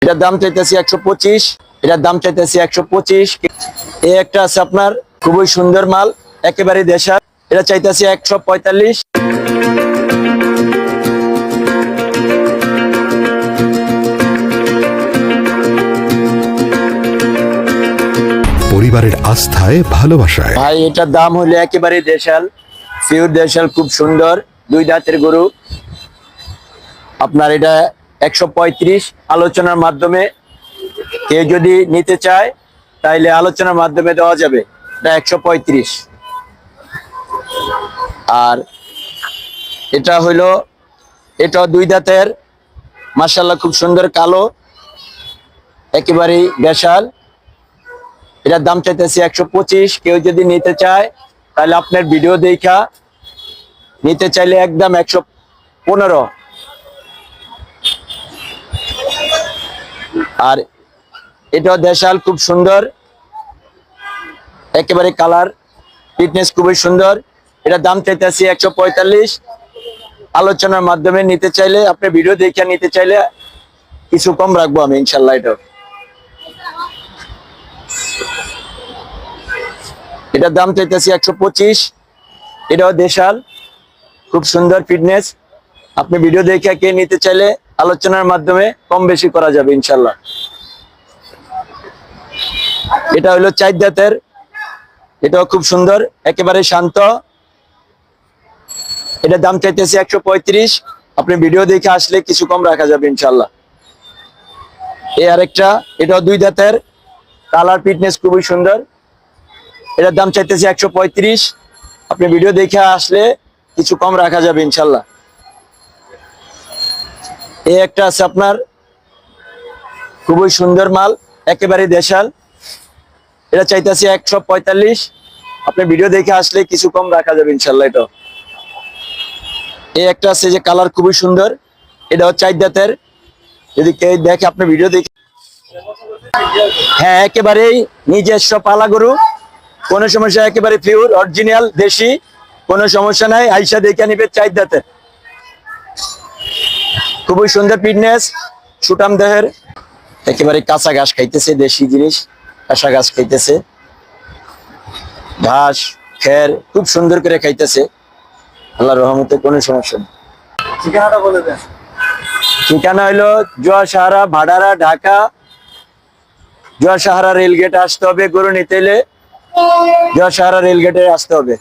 এটার দাম চাইতেছি 125। এটার দাম চাইতেছি 125। এই একটা আছে আপনার খুবই সুন্দর মাল, একেবারে দেশাল। এটা চাইতেছি 145। পরিবারের আস্থায় ভালোবাসায় ভাই এটার দাম হলো একেবারে দেশাল, পিওর দেশাল, খুব সুন্দর, 2 দাঁতের গরু। আপনার এটা 135। আলোচনার মাধ্যমে কেউ যদি নিতে চায় তাইলে আলোচনার মাধ্যমে দেওয়া যাবে। এটা 135। আর এটা হইলো, এটাও 2 দাঁতের, মাশাআল্লাহ খুব সুন্দর, কালো, একেবারেই দেশাল। এটার দাম চাইতেছি 125। কেউ যদি নিতে চায় তাহলে আপনার ভিডিও দেখা নিতে চাইলে একদম 115। আর এটাও দেশাল, খুব সুন্দর, একেবারে কালার, ফিটনেস খুবই সুন্দর। এটার দাম চাইতেছি 145। আলোচনার মাধ্যমে নিতে চাইলে, আপনি ভিডিও দেখে নিতে চাইলে কিছু কম রাখবো আমি ইনশাল্লাহ। এটার দাম চাইতেছি 125। এটাও দেশাল, খুব সুন্দর, ফিটনেস। আপনি ভিডিও দেখে কে নিতে চাইলে আলোচনার মাধ্যমে কম বেশি করা যাবে ইনশাল্লাহ। এটা হলো 4 দাঁতের, এটাও খুব সুন্দর, একেবারে শান্ত। এটার দাম চাইতেছি 135। আপনি ভিডিও দেখে আসলে কিছু কম রাখা যাবে ইনশাল্লাহ। এই আরেকটা, এটাও 2 দাঁতের, কালার, ফিটনেস খুবই সুন্দর। এটার দাম চাইতেছি 135। আপনি ভিডিও দেখে আসলে কিছু কম রাখা যাবে ইনশাল্লাহ। এই একটা আছে আপনার খুবই সুন্দর মাল, একেবারে দেশাল। এটা চাইতেছি 145। আপনি ভিডিও দেখে আসলে কিছু কম রাখা যাবে ইনশাল্লাহ। এটা এই একটা আছে যে কালার খুবই সুন্দর, এটাও 4 দাঁতের। যদি কেউ দেখে আপনি ভিডিও দেখে, হ্যাঁ একেবারেই নিজস্ব পালা গরু, কোনো সমস্যা, একেবারে পিওর অরিজিনাল দেশি, কোনো সমস্যা নাই। আইসা দেখে নিবে, 4 দাঁতের, খুবই সুন্দর, ফিটনেস, সুটাম দেহের, একেবারে কাঁচা ঘাস খাইতেছে, দেশি জিনিস, কাঁচা ঘাস খাইতেছে, ঘাস খের খুব সুন্দর করে খাইতেছে, আল্লাহর রহমতে কোনো সমস্যা নেই। ঠিকানাটা বলে দেন। ঠিকানা হইলো জোয়ার-সাহারা, ভাডারা, ঢাকা। জোয়ার-সাহারা রেলগেটে আসতে হবে, গরু নিতে এলে জোয়ার-সাহারা রেলগেটে আসতে হবে।